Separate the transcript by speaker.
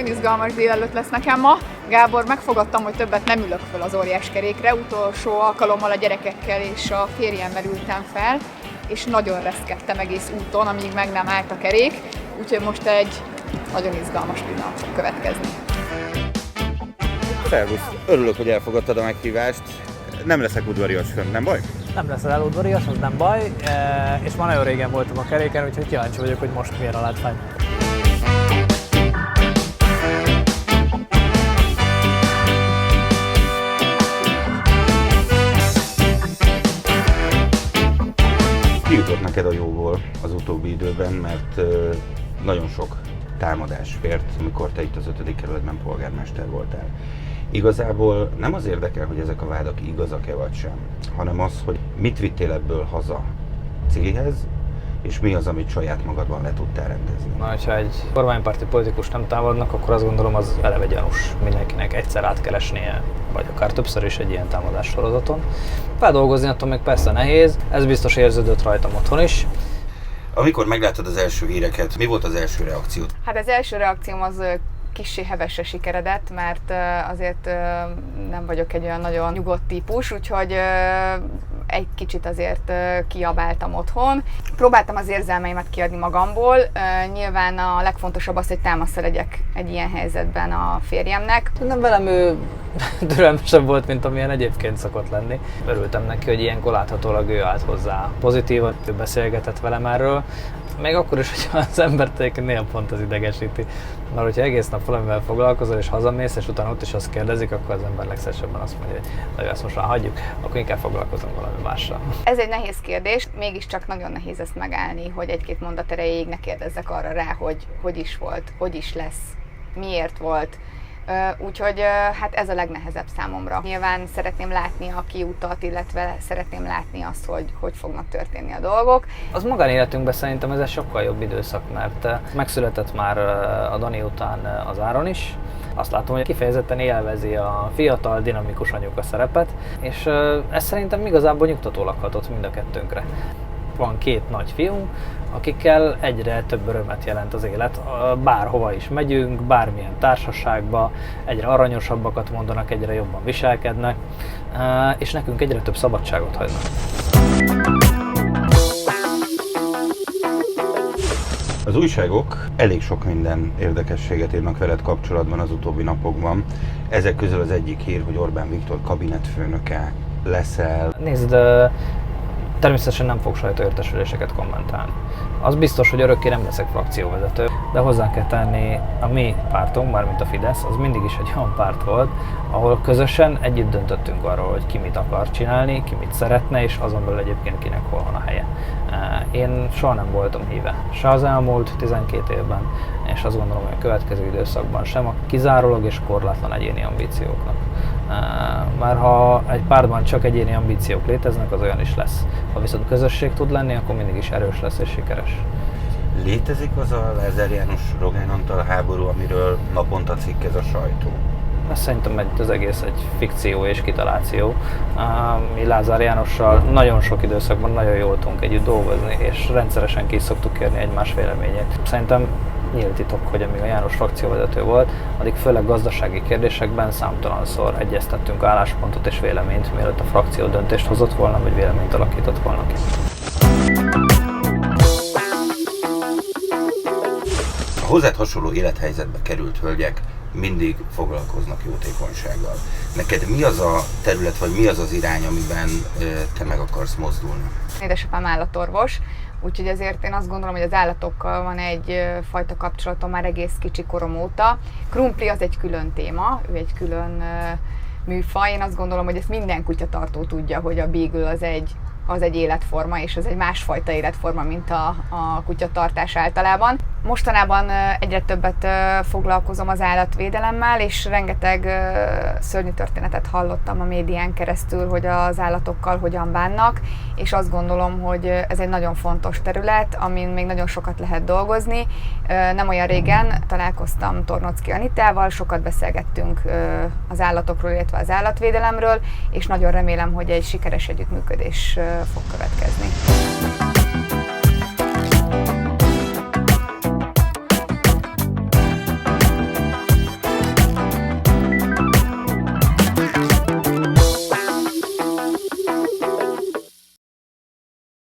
Speaker 1: Izgalmas délelőtt lesz nekem ma. Gábor, megfogadtam, hogy többet nem ülök fel az óriás kerékre. Utolsó alkalommal a gyerekekkel és a férjemmel ültem fel, és nagyon reszkedtem egész úton, amíg meg nem állt a kerék. Úgyhogy most egy nagyon izgalmas pillanat fog következni.
Speaker 2: Szervusz! Örülök, hogy elfogadtad a meghívást. Nem leszek udvarias fönt, nem baj?
Speaker 3: Nem leszel udvarias, az nem baj, és már nagyon régen voltam a keréken, úgyhogy kíváncsi vagyok, hogy most milyen a látvány.
Speaker 2: Mi jutott neked a jóból az utóbbi időben, mert nagyon sok támadás fért, amikor te itt az 5. kerületben polgármester voltál. Igazából nem az érdekel, hogy ezek a vádak igazak-e vagy sem, hanem az, hogy mit vittél ebből haza céghez, és mi az, amit saját magadban le tudtál rendezni.
Speaker 3: Na, hogyha egy kormánypárti politikus nem támadnak, akkor azt gondolom, az eleve gyanús. Mindenkinek egyszer át kell esnie, vagy akár többször is egy ilyen támadás sorozaton. Feldolgozni attól még persze nehéz, ez biztos érződött rajtam otthon is.
Speaker 2: Amikor megláttad az első híreket, mi volt az első reakciód?
Speaker 1: Hát az első reakcióm az kissé hevesre sikeredett, mert azért nem vagyok egy olyan nagyon nyugodt típus, úgyhogy egy kicsit azért kiabáltam otthon. Próbáltam az érzelmeimet kiadni magamból. Nyilván a legfontosabb az, hogy támaszra legyek egy ilyen helyzetben a férjemnek.
Speaker 3: Nem velem ő türelmesebb volt, mint amilyen egyébként szokott lenni. Örültem neki, hogy ilyenkor láthatólag ő állt hozzá pozitívan, ő beszélgetett velem erről. Még akkor is, hogyha az embert néha pont az idegesíti. Mert hogyha egész nap valamivel foglalkozol és hazamész, és utána ott is azt kérdezik, akkor az ember legszívesebben azt mondja, hogy ezt most már hagyjuk, akkor inkább foglalkozunk valami mással.
Speaker 1: Ez egy nehéz kérdés, mégiscsak nagyon nehéz ezt megállni, hogy egy-két mondat erejéig ne kérdezzek arra rá, hogy is volt, hogy is lesz, miért volt. Úgyhogy hát ez a legnehezebb számomra. Nyilván szeretném látni a kiutat, illetve szeretném látni azt, hogy fognak történni a dolgok.
Speaker 3: Az magánéletünkben szerintem ez egy sokkal jobb időszak, mert megszületett már a Dani után az Áron is. Azt látom, hogy kifejezetten élvezi a fiatal, dinamikus anyuka szerepet, és ez szerintem igazából nyugtatólag hatott mind a kettőnkre. Van 2 nagy fiunk, akikkel egyre több örömet jelent az élet. Bárhova is megyünk, bármilyen társaságba, egyre aranyosabbakat mondanak, egyre jobban viselkednek, és nekünk egyre több szabadságot hagynak.
Speaker 2: Az újságok elég sok minden érdekességet írnak veled kapcsolatban az utóbbi napokban. Ezek közül az egyik hír, hogy Orbán Viktor kabinetfőnöke leszel.
Speaker 3: Nézd, természetesen nem fog sajtóértesüléseket kommentálni. Az biztos, hogy örökké nem leszek frakcióvezető, de hozzá kell tenni, a mi pártunk, mármint a Fidesz, az mindig is egy olyan párt volt, ahol közösen együtt döntöttünk arról, hogy ki mit akar csinálni, ki mit szeretne, és azon belül egyébként kinek hol van a helye. Én soha nem voltam híve, se az elmúlt 12 évben, és azt gondolom, hogy a következő időszakban sem a kizárólag és korlátlan egyéni ambícióknak. Már ha egy pártban csak egyéni ambíciók léteznek, az olyan is lesz. Ha viszont közösség tud lenni, akkor mindig is erős lesz és sikeres.
Speaker 2: Létezik az a Lázár János-Rogán Antal háború, amiről naponta cikkez a sajtó?
Speaker 3: Szerintem az egész egy fikció és kitaláció. Mi Lázár Jánossal nagyon sok időszakban nagyon jól tudunk együtt dolgozni, és rendszeresen ki szoktuk kérni egymás véleményét. Szerintem nyílt titok, hogy amíg a János frakcióvezető volt, addig főleg gazdasági kérdésekben számtalanszor egyeztettünk álláspontot és véleményt, mielőtt a frakció döntést hozott volna, vagy véleményt alakított volna ki.
Speaker 2: A hozzád hasonló élethelyzetbe került hölgyek mindig foglalkoznak jótékonysággal. Neked mi az a terület, vagy mi az az irány, amiben te meg akarsz mozdulni?
Speaker 1: Édesapám állatorvos, úgyhogy ezért én azt gondolom, hogy az állatokkal van egy fajta kapcsolatom már egész kicsi korom óta. Krumpli az egy külön téma, ő egy külön műfaj. Én azt gondolom, hogy ezt minden kutyatartó tudja, hogy a beagle az egy az egy életforma, és ez egy másfajta életforma, mint a kutyatartás általában. Mostanában egyre többet foglalkozom az állatvédelemmel, és rengeteg szörnyű történetet hallottam a médián keresztül, hogy az állatokkal hogyan bánnak, és azt gondolom, hogy ez egy nagyon fontos terület, amin még nagyon sokat lehet dolgozni. Nem olyan régen találkoztam Tornocki Anitával, sokat beszélgettünk az állatokról, illetve az állatvédelemről, és nagyon remélem, hogy egy sikeres együttműködés fog következni.